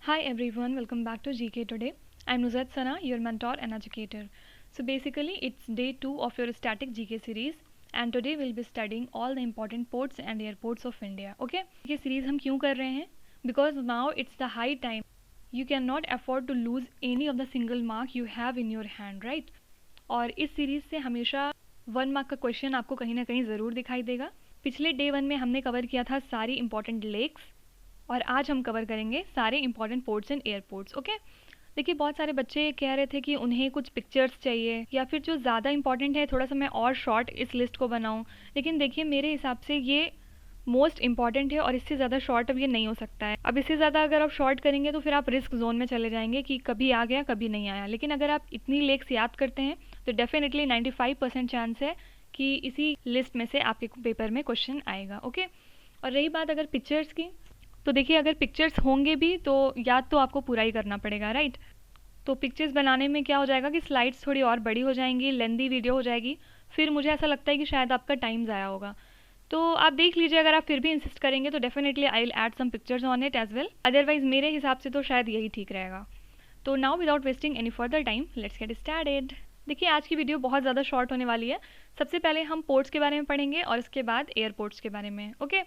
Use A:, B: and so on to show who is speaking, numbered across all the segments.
A: Hi everyone, welcome back to GK today. I'm Nuzat Sana, your mentor and educator. So basically, it's day 2 of your static GK series, and today we'll be studying all the important ports and airports of India. Okay? ये series हम क्यों कर रहे हैं? Because now it's the high time. You cannot afford to lose any of the single mark you have in your hand, right? और इस series से हमेशा 1 मार्क का क्वेश्चन आपको कहीं ना कहीं ज़रूर दिखाई देगा. पिछले डे 1 में हमने कवर किया था सारी इंपॉर्टेंट लेक्स, और आज हम कवर करेंगे सारे important ports and airports. Okay, देखिए बहुत सारे बच्चे कह रहे थे कि उन्हें कुछ पिक्चर्स चाहिए या फिर जो ज़्यादा इंपॉर्टेंट है थोड़ा सा मैं और शॉर्ट इस लिस्ट को बनाऊं, लेकिन देखिए मेरे हिसाब से ये मोस्ट इंपॉर्टेंट है और इससे ज़्यादा शॉर्ट अब ये नहीं हो सकता है. अब इससे ज़्यादा अगर आप शॉर्ट करेंगे तो फिर आप रिस्क जोन में चले जाएंगे कि कभी आ गया कभी नहीं आया. लेकिन अगर आप इतनी लेक्स याद करते हैं तो डेफिनेटली 95% चांस है कि इसी लिस्ट में से आपके पेपर में क्वेश्चन आएगा. ओके, और रही बात अगर पिक्चर्स की, तो देखिए अगर पिक्चर्स होंगे भी तो याद तो आपको पूरा ही करना पड़ेगा, राइट. तो पिक्चर्स बनाने में क्या हो जाएगा कि स्लाइड्स थोड़ी और बड़ी हो जाएंगी, लेंदी वीडियो हो जाएगी, फिर मुझे ऐसा लगता है कि शायद आपका टाइम ज़ाया होगा. तो आप देख लीजिए, अगर आप फिर भी इंसिस्ट करेंगे तो definitely I will add some pictures on it as well. Otherwise मेरे हिसाब से तो शायद यही ठीक रहेगा. तो now without wasting any further time let's get started. देखिए आज की वीडियो बहुत ज़्यादा शॉर्ट होने वाली है. सबसे पहले हम पोर्ट्स के बारे में पढ़ेंगे और इसके बाद एयरपोर्ट्स के बारे में. ओके,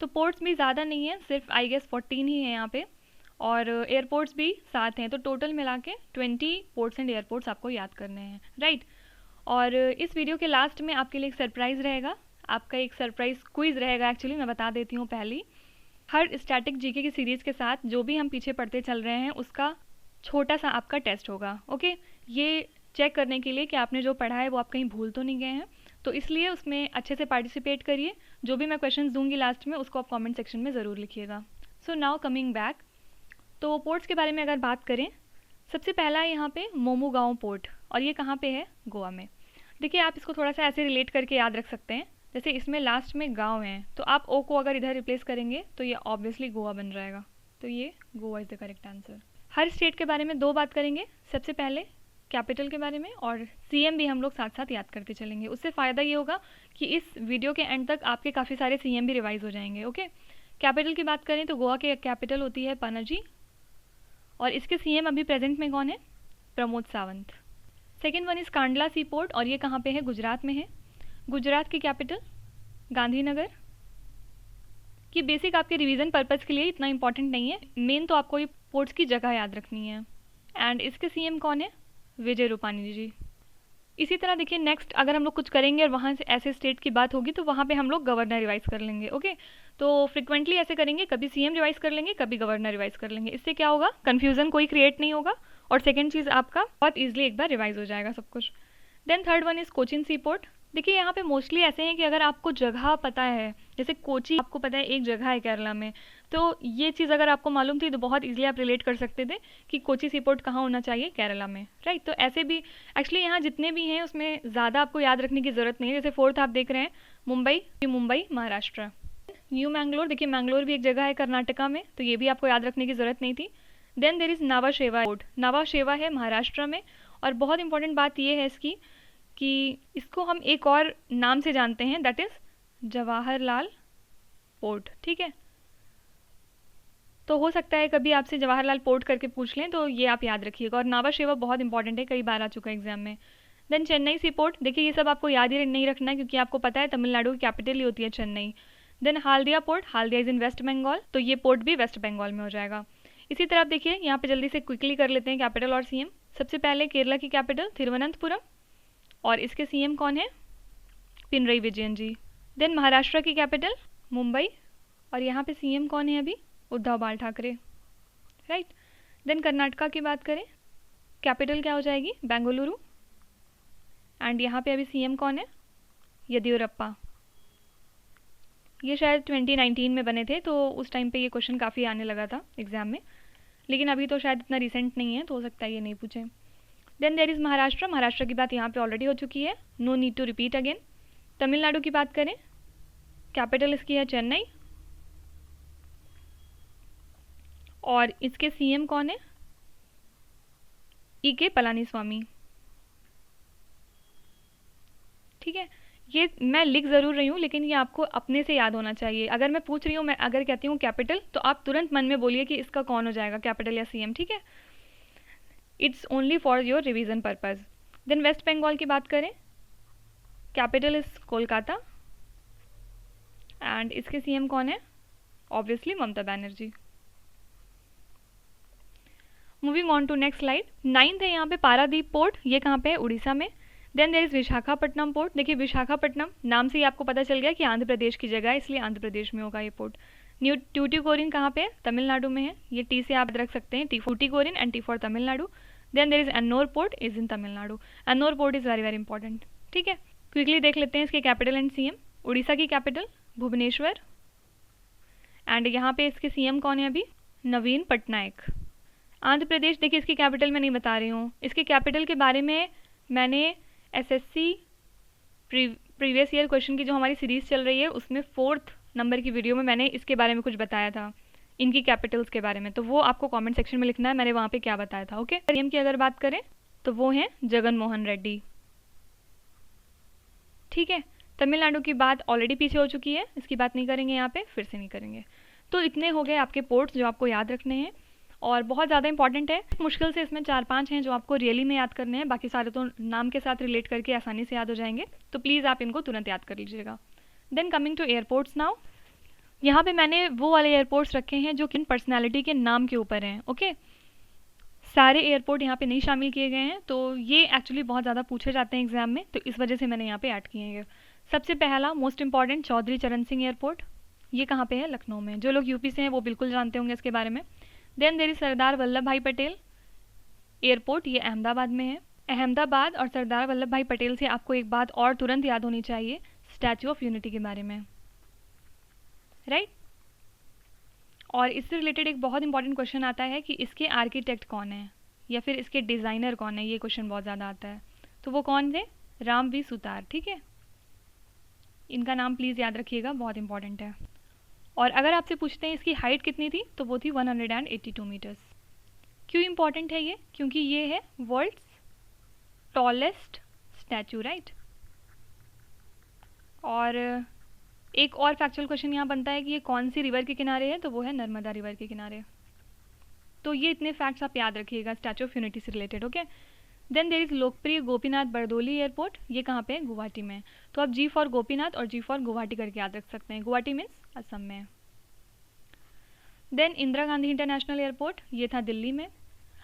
A: तो पोर्ट्स भी ज़्यादा नहीं है, सिर्फ आई गेस 14 ही है यहाँ पे, और एयरपोर्ट्स भी 7 हैं. तो टोटल मिला के 20 पोर्ट्स एंड एयरपोर्ट्स आपको याद करने हैं, राइट. और इस वीडियो के लास्ट में आपके लिए एक सरप्राइज़ रहेगा, आपका एक सरप्राइज क्विज़ रहेगा. एक्चुअली मैं बता देती हूँ पहले, हर स्टैटिक जीके की सीरीज़ के साथ जो भी हम पीछे पढ़ते चल रहे हैं उसका छोटा सा आपका टेस्ट होगा. ओके, ये चेक करने के लिए कि आपने जो पढ़ा है वो आप कहीं भूल तो नहीं गए हैं, तो इसलिए उसमें अच्छे से पार्टिसिपेट करिए. जो भी मैं क्वेश्चंस दूंगी लास्ट में उसको आप कमेंट सेक्शन में ज़रूर लिखिएगा. सो नाउ कमिंग बैक, तो पोर्ट्स के बारे में अगर बात करें, सबसे पहला है यहाँ पे मोमुगांव पोर्ट, और ये कहाँ पे है? गोवा में. देखिए आप इसको थोड़ा सा ऐसे रिलेट करके याद रख सकते हैं, जैसे इसमें लास्ट में गाँव है तो आप ओ को अगर इधर रिप्लेस करेंगे तो ये ऑब्वियसली गोवा बन जाएगा. तो ये Goa is the correct answer. Her state के बारे में 2 बात करेंगे. सबसे पहले कैपिटल के बारे में, और सीएम भी हम लोग साथ साथ याद करते चलेंगे. उससे फ़ायदा ये होगा कि इस वीडियो के एंड तक आपके काफ़ी सारे सीएम भी रिवाइज हो जाएंगे. ओके, कैपिटल की बात करें तो गोवा के कैपिटल होती है पणजी, और इसके सीएम अभी प्रेजेंट में कौन है? Pramod Sawant. Second one is Kandla sea port, और ये कहाँ पे है? गुजरात में है. गुजरात की कैपिटल गांधीनगर. कि बेसिक आपके रिवीजन पर्पज़ के लिए इतना इंपॉर्टेंट नहीं है, मेन तो आपको ये पोर्ट्स की जगह याद रखनी है. एंड इसके सीएम कौन है? विजय रूपानी जी. इसी तरह देखिए नेक्स्ट अगर हम लोग कुछ करेंगे और वहाँ से ऐसे स्टेट की बात होगी तो वहाँ पे हम लोग गवर्नर रिवाइज कर लेंगे. ओके, तो फ्रिक्वेंटली ऐसे करेंगे, कभी सीएम रिवाइज कर लेंगे कभी गवर्नर रिवाइज कर लेंगे. इससे क्या होगा? कन्फ्यूज़न कोई क्रिएट नहीं होगा, और सेकेंड चीज़ आपका बहुत ईजिली एक बार रिवाइज हो जाएगा सब कुछ. Then third one is Cochin sea port. देखिए यहाँ पे मोस्टली ऐसे हैं कि अगर आपको जगह पता है, जैसे कोची आपको पता है एक जगह है केरला में, तो ये चीज़ अगर आपको मालूम थी तो बहुत इजीली आप रिलेट कर सकते थे कि कोची सी पोर्ट कहाँ होना चाहिए? केरला में, राइट. तो ऐसे भी एक्चुअली यहाँ जितने भी हैं उसमें ज़्यादा आपको याद रखने की ज़रूरत नहीं है. जैसे फोर्थ आप देख रहे हैं मुंबई, मुंबई महाराष्ट्र. न्यू मैंगलोर, देखिए मैंगलोर भी एक जगह है कर्नाटका में, तो ये भी आपको याद रखने की ज़रूरत नहीं थी. देन देर इज़ नावा शेवा पोर्ट. नावा शेवा है महाराष्ट्र में, और बहुत इंपॉर्टेंट बात यह है इसकी कि इसको हम एक और नाम से जानते हैं, दैट इज़ जवाहरलाल पोर्ट. ठीक है, तो हो सकता है कभी आपसे जवाहरलाल पोर्ट करके पूछ लें, तो ये आप याद रखिएगा. और नावा शेवा बहुत इंपॉर्टेंट है, कई बार आ चुका है एग्जाम में. देन चेन्नई सी पोर्ट, देखिए ये सब आपको याद ही नहीं रखना है क्योंकि आपको पता है तमिलनाडु की कैपिटल ही होती है Chennai. Then Haldia port, Haldia is in West Bengal, तो ये पोर्ट भी वेस्ट बंगाल में हो जाएगा. इसी तरह आप देखिए यहाँ पे जल्दी से क्विकली कर लेते हैं कैपिटल और सीएम. सबसे पहले केरला की कैपिटल तिरुवनंतपुरम, और इसके सीएम कौन है? पिनरई विजयन जी. देन महाराष्ट्र की कैपिटल मुंबई, और यहाँ पे सीएम कौन है अभी? उद्धव बाल ठाकरे, राइट. देन कर्नाटका की बात करें, कैपिटल क्या हो जाएगी? बेंगलुरु, एंड यहाँ पे अभी सीएम कौन है? येदियुरप्पा. ये शायद 2019 में बने थे, तो उस टाइम पे ये क्वेश्चन काफ़ी आने लगा था एग्जाम में, लेकिन अभी तो शायद इतना रिसेंट नहीं है तो हो सकता है ये नहीं पूछे. Then there is Maharashtra. Maharashtra की बात यहाँ पे ऑलरेडी हो चुकी है, no need to repeat again. Tamil Nadu की बात करें, कैपिटल इसकी है चेन्नई, और इसके सीएम कौन है? ई के पलानीस्वामी. ठीक है, ये मैं लिख ज़रूर रही हूँ, लेकिन ये आपको अपने से याद होना चाहिए। अगर मैं पूछ रही हूँ, मैं अगर कहती हूँ कैपिटल, तो आप तुरंत मन में बोलिए कि इसका कौन हो जाएगा, कैपिटल या सीएम, ठीक है। It's only for your revision purpose. Then West Bengal की बात करें, कैपिटल इज़ कोलकाता एंड इसके सीएम कौन है? Obviously Mamata Banerjee. Moving on to next slide. 9th है यहाँ पे पारादीप पोर्ट, ये कहाँ पे है? उड़ीसा में। Then there is Visakhapatnam port. देखिए विशाखापट्टनम नाम से ही आपको पता चल गया कि आंध्र प्रदेश की जगह है, इसलिए आंध्र प्रदेश में होगा ये पोर्ट। न्यू ट्यूटिकोरिन कहाँ पे है? तमिलनाडु में है। ये टी से आप रख सकते हैं, Tuticorin and T for Tamil Nadu. Then there is Ennore port is in Tamil Nadu. Ennore port is very very important, ठीक है। क्विकली देख लेते हैं इसके कैपिटल एंड सीएम। उड़ीसा की कैपिटल भुवनेश्वर एंड यहाँ पे इसके सीएम कौन है अभी? नवीन पटनायक। आंध्र प्रदेश, देखिए इसकी कैपिटल मैं नहीं बता रही हूँ, इसके कैपिटल के बारे में मैंने एसएससी प्रीवियस ईयर क्वेश्चन की जो हमारी सीरीज़ चल रही है उसमें 4th नंबर की वीडियो में मैंने इसके बारे में कुछ बताया था, इनकी कैपिटल्स के बारे में, तो वो आपको कमेंट सेक्शन में लिखना है मैंने वहाँ पे क्या बताया था, ओके। सीएम की अगर बात करें तो वो हैं जगन मोहन रेड्डी, ठीक है। तमिलनाडु की बात ऑलरेडी पीछे हो चुकी है, इसकी बात नहीं करेंगे यहाँ पे, फिर से नहीं करेंगे। तो इतने हो गए आपके पोर्ट्स जो आपको याद रखने हैं और बहुत ज़्यादा इंपॉर्टेंट है। मुश्किल से इसमें 4-5 हैं जो आपको रियली में याद करने हैं, बाकी सारे तो नाम के साथ रिलेट करके आसानी से याद हो जाएंगे, तो प्लीज़ आप इनको तुरंत याद कर लीजिएगा। Then coming to airports now, यहाँ पे मैंने वो वाले एयरपोर्ट्स रखे हैं जो किन पर्सनैलिटी के नाम के ऊपर हैं, ओके। सारे एयरपोर्ट यहाँ पे नहीं शामिल किए गए हैं, तो ये एक्चुअली बहुत ज़्यादा पूछे जाते हैं एग्जाम में, तो इस वजह से मैंने यहाँ पे ऐड किए हैं। सबसे पहला मोस्ट इंपॉर्टेंट चौधरी चरण सिंह एयरपोर्ट, ये कहाँ पे है? लखनऊ में। जो लोग यूपी से हैं वो बिल्कुल जानते होंगे इसके बारे में। Then there is Sardar Vallabh भाई पटेल एयरपोर्ट, ये अहमदाबाद में है। अहमदाबाद और सरदार वल्लभ भाई पटेल से आपको एक बात और तुरंत याद होनी चाहिए, स्टैचू ऑफ यूनिटी के बारे में, राइट। और इससे रिलेटेड एक बहुत इंपॉर्टेंट क्वेश्चन आता है कि इसके आर्किटेक्ट कौन है या फिर इसके डिज़ाइनर कौन है, ये क्वेश्चन बहुत ज़्यादा आता है। तो वो कौन थे? राम वी सुतार, ठीक है। इनका नाम प्लीज़ याद रखिएगा, बहुत इंपॉर्टेंट है। और अगर आपसे पूछते हैं इसकी हाइट कितनी थी, तो वो थी 182 मीटर्स। क्यों इंपॉर्टेंट है ये? क्योंकि ये है वर्ल्ड्स टॉलेस्ट स्टैचू, राइट। और एक और फैक्चुअल क्वेश्चन यहाँ बनता है कि ये कौन सी रिवर के किनारे है, तो वो है नर्मदा रिवर के किनारे। तो ये इतने फैक्ट्स आप याद रखिएगा स्टैचू ऑफ यूनिटी से related, okay. Then there is Lokpriya Gopinath Bardoli airport, ये कहाँ पे है? गुवाहाटी में। तो आप जी फॉर गोपीनाथ और जी फॉर गुवाहाटी करके याद रख सकते हैं। गुवाहाटी मीन्स असम में। देन इंदिरा गांधी इंटरनेशनल एयरपोर्ट, ये था दिल्ली में।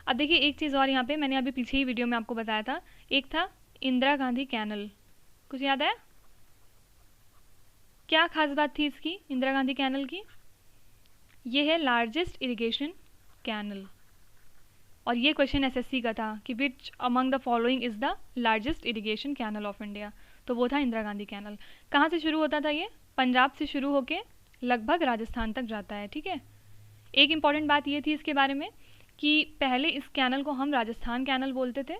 A: अब देखिए एक चीज़ और यहाँ पे मैंने अभी पीछे ही वीडियो में आपको बताया था, एक था इंदिरा गांधी कैनल, कुछ याद है? क्या खास बात थी इसकी इंदिरा गांधी कैनल की? ये है लार्जेस्ट इरिगेशन कैनल, और ये क्वेश्चन एसएससी का था कि which among the following is the largest irrigation canal of India, तो वो था इंदिरा गांधी कैनल। कहाँ से शुरू होता था ये? पंजाब से शुरू होके लगभग राजस्थान तक जाता है, ठीक है। एक इम्पॉर्टेंट बात ये थी इसके बारे में कि पहले इस कैनल को हम राजस्थान कैनल बोलते थे,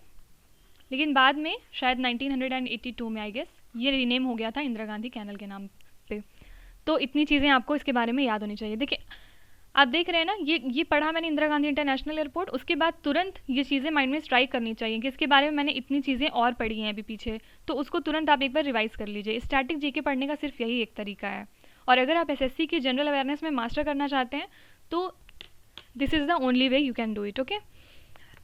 A: लेकिन बाद में शायद 1982 में आई गेस ये रीनेम हो गया था इंदिरा गांधी कैनल के नाम पे। तो इतनी चीज़ें आपको इसके बारे में याद होनी चाहिए। देखिए आप देख रहे हैं ना, ये पढ़ा मैंने इंदिरा गांधी इंटरनेशनल एयरपोर्ट, उसके बाद तुरंत ये चीज़ें माइंड में स्ट्राइक करनी चाहिए कि इसके बारे में मैंने इतनी चीज़ें और पढ़ी हैं अभी पीछे, तो उसको तुरंत आप एक बार रिवाइज कर लीजिए। स्टैटिक जीके पढ़ने का सिर्फ यही एक तरीका है, और अगर आप एसएससी की जनरल अवेयरनेस में मास्टर करना चाहते हैं तो this is the only way you can do it, okay.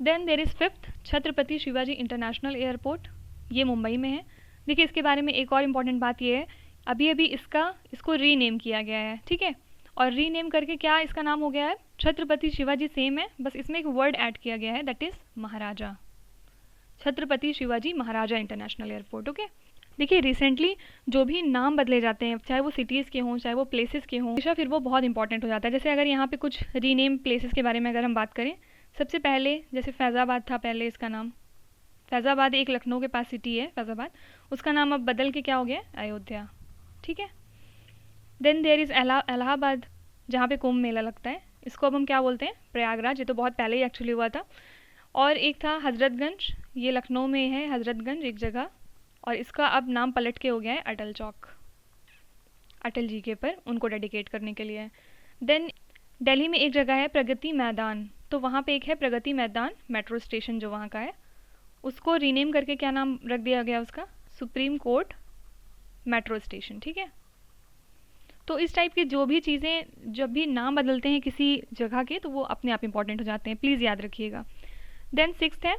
A: Then there is 5th Chhatrapati Shivaji international airport, ये मुंबई में है। देखिए इसके बारे में एक और इम्पॉर्टेंट बात ये है, अभी अभी इसको रीनेम किया गया है, ठीक है। और रीनेम करके क्या इसका नाम हो गया है? छत्रपति शिवाजी सेम है, बस इसमें एक वर्ड ऐड किया गया है, that is Maharaja. Chhatrapati Shivaji Maharaja international airport, okay. देखिए रिसेंटली जो भी नाम बदले जाते हैं, चाहे वो सिटीज़ के हों चाहे वो प्लेसेस के हों, हमेशा फिर वो बहुत इंपॉर्टेंट हो जाता है। जैसे अगर यहाँ पे कुछ रीनेम प्लेसेस के बारे में अगर हम बात करें, सबसे पहले जैसे फैज़ाबाद था पहले इसका नाम, फैज़ाबाद एक लखनऊ के पास सिटी है फैज़ाबाद, उसका नाम अब बदल के क्या हो गया? अयोध्या, ठीक है। देन देयर इज़ इलाहाबाद, जहाँ पे कुंभ मेला लगता है, इसको अब हम क्या बोलते हैं? प्रयागराज, ये तो बहुत पहले ही एक्चुअली हुआ था। और एक था हज़रतगंज, ये लखनऊ में है हज़रतगंज एक जगह, और इसका अब नाम पलट के हो गया है अटल चौक, अटल जी के पर उनको डेडिकेट करने के लिए। देन दिल्ली में एक जगह है प्रगति मैदान, तो वहाँ पे एक है प्रगति मैदान मेट्रो स्टेशन जो वहाँ का है, उसको रीनेम करके क्या नाम रख दिया गया उसका? सुप्रीम कोर्ट मेट्रो स्टेशन, ठीक है। तो इस टाइप की जो भी चीज़ें जब भी नाम बदलते हैं किसी जगह के तो वो अपने आप इंपॉर्टेंट हो जाते हैं, प्लीज़ याद रखिएगा। देन 6th है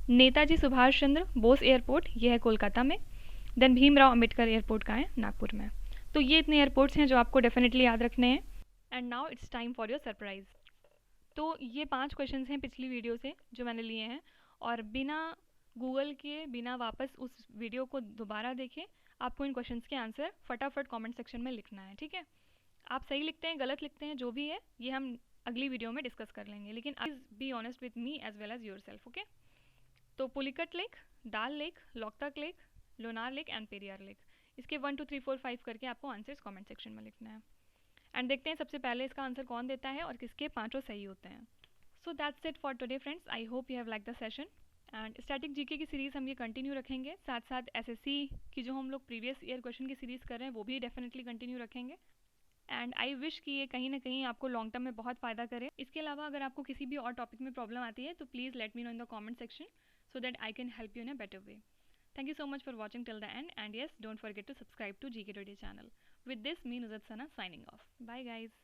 A: नेताजी सुभाष चंद्र बोस एयरपोर्ट, ये है कोलकाता में। देन भीमराव अंबेडकर एयरपोर्ट का है नागपुर में। तो ये इतने एयरपोर्ट्स हैं जो आपको डेफिनेटली याद रखने हैं। And now it's time for your surprise. तो ये 5 क्वेश्चंस हैं पिछली वीडियो से जो मैंने लिए हैं, और बिना गूगल किए, बिना वापस उस वीडियो को दोबारा देखे, आपको इन क्वेश्चंस के आंसर फटाफट कमेंट सेक्शन में लिखना है, ठीक है। आप सही लिखते हैं, गलत लिखते हैं, जो भी है ये हम अगली वीडियो में डिस्कस कर लेंगे, लेकिन please be honest with me as well as yourself, okay. तो Pulicat lake, Dal lake, Loktak lake, Lonar lake and Periyar lake, इसके 1 2 3 4 5 करके आपको आंसर्स कमेंट सेक्शन में लिखना है। एंड देखते हैं सबसे पहले इसका आंसर कौन देता है और किसके 5 सही होते हैं। So that's it for today friends, I hope you have like the session. And static GK की सीरीज़ हम ये कंटिन्यू रखेंगे, साथ साथ एसएससी की जो हम लोग प्रीवियस ईयर क्वेश्चन की सीरीज़ कर रहे हैं वो भी डेफिनेटली कंटिन्यू रखेंगे। एंड आई विश कि ये कहीं ना कहीं आपको लॉन्ग टर्म में बहुत फ़ायदा करे। इसके अलावा अगर आपको किसी भी और टॉपिक में प्रॉब्लम आती है तो please let me know in the comment section so that I can help you in a better way. Thank you so much for watching till the end, and yes, don't forget to subscribe to GK Today channel. With this, me Nuzhat Sana signing off. Bye guys.